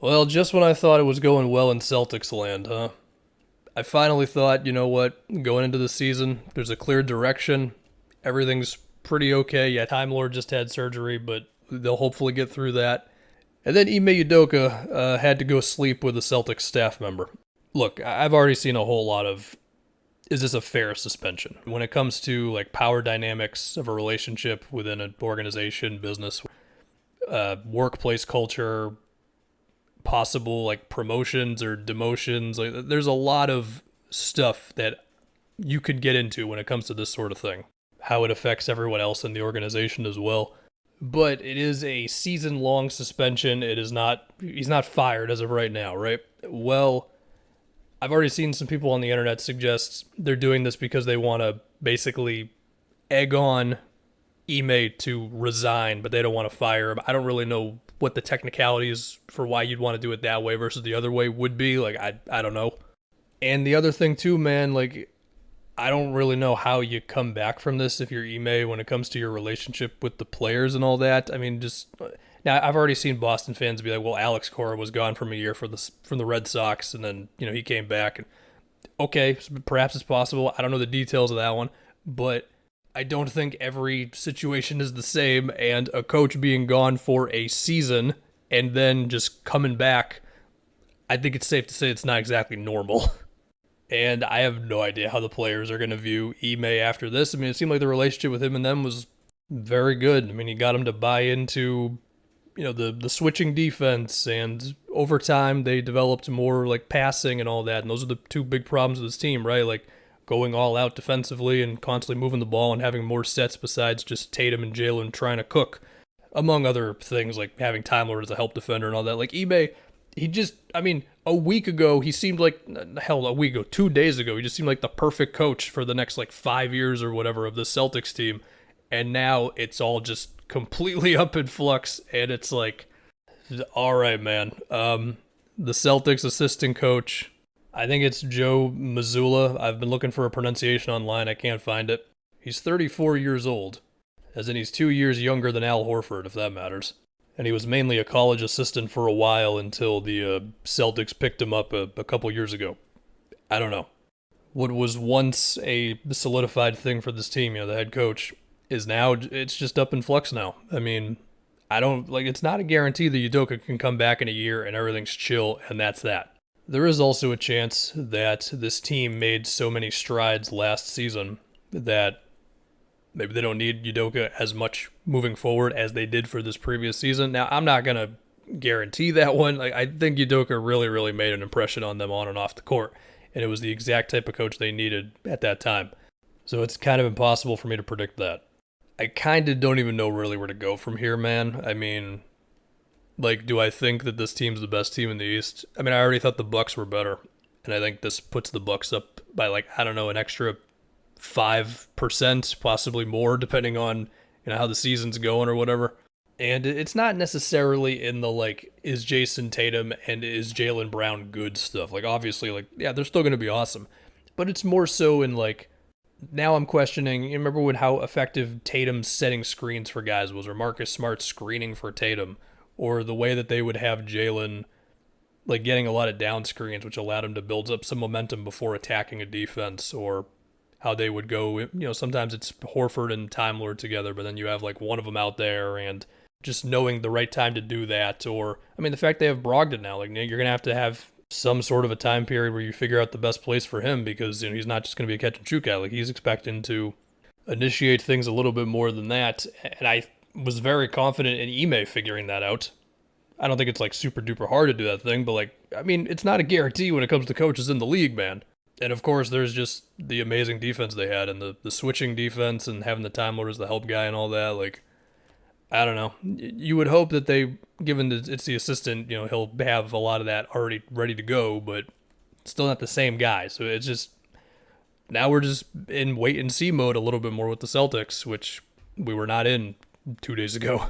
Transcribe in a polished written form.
Well, just when I thought it was going well in Celtics land, huh? I finally thought, you know what, going into the season, there's a clear direction. Everything's pretty okay. Yeah, Time Lord just had surgery, but they'll hopefully get through that. And then Ime Udoka had to go sleep with a Celtics staff member. Look, I've already seen a whole lot of is this a fair suspension? When it comes to like power dynamics of a relationship within an organization, business, workplace culture, possible like promotions or demotions. Like there's a lot of stuff that you could get into when it comes to this sort of thing. How it affects everyone else in the organization as well. But it is a season long suspension. It is not he's not fired as of right now, right? Well, I've already seen some people on the internet suggest they're doing this because they want to basically egg on Ime to resign, but they don't want to fire him. I don't really know what the technicalities for why you'd want to do it that way versus the other way would be. Like I don't know. And the other thing too, man, like I don't really know how you come back from this if you're Ime when it comes to your relationship with the players and all that. I mean, just now I've already seen Boston fans be like, "Well, Alex Cora was gone from a year from the Red Sox, and then he came back." And okay, perhaps it's possible. I don't know the details of that one, but I don't think every situation is the same. And a coach being gone for a season and then just coming back, I think it's safe to say it's not exactly normal. And I have no idea how the players are going to view Ime after this. I mean, it seemed like the relationship with him and them was very good. I mean, he got him to buy into, the switching defense, and over time they developed more like passing and all that. And those are the two big problems with this team, right? Like going all out defensively and constantly moving the ball and having more sets besides just Tatum and Jalen trying to cook, among other things like having Time Lord as a help defender and all that. Like Ime, a week ago, he seemed like, hell, a week ago, 2 days ago, he just seemed like the perfect coach for the next like 5 years or whatever of the Celtics team. And now it's all just completely up in flux. And it's like, all right, man. The Celtics assistant coach, I think it's Joe Mazzulla. I've been looking for a pronunciation online. I can't find it. He's 34 years old, as in he's 2 years younger than Al Horford, if that matters. And he was mainly a college assistant for a while until the Celtics picked him up a couple years ago. I don't know. What was once a solidified thing for this team, the head coach, is now, it's just up in flux now. I mean, I don't, like, it's not a guarantee that Udoka can come back in a year and everything's chill, and that's that. There is also a chance that this team made so many strides last season that maybe they don't need Udoka as much moving forward as they did for this previous season. Now, I'm not going to guarantee that one. Like, I think Udoka really, really made an impression on them on and off the court, and it was the exact type of coach they needed at that time. So it's kind of impossible for me to predict that. I kind of don't even know really where to go from here, man. I mean, like, do I think that this team's the best team in the East? I mean, I already thought the Bucks were better, and I think this puts the Bucks up by, like, I don't know, an extra 5%, possibly more, depending on how the season's going or whatever. And it's not necessarily in the like, is Jason Tatum and is Jaylen Brown good stuff. Like obviously, like yeah, they're still going to be awesome, but it's more so in like now I'm questioning. You remember when how effective Tatum setting screens for guys was, or Marcus Smart screening for Tatum, or the way that they would have Jalen like getting a lot of down screens, which allowed him to build up some momentum before attacking a defense, or how they would go, sometimes it's Horford and Time Lord together, but then you have like one of them out there and just knowing the right time to do that. Or, I mean, the fact they have Brogdon now, like you're going to have some sort of a time period where you figure out the best place for him because he's not just going to be a catch and shoot guy. Like he's expecting to initiate things a little bit more than that. And I was very confident in Ime figuring that out. I don't think it's like super duper hard to do that thing, but like, I mean, it's not a guarantee when it comes to coaches in the league, man. And of course, there's just the amazing defense they had and the switching defense and having the Time Lord as the help guy and all that. Like, I don't know. You would hope that they, given that it's the assistant, he'll have a lot of that already ready to go, but still not the same guy. So it's just, now we're just in wait and see mode a little bit more with the Celtics, which we were not in 2 days ago.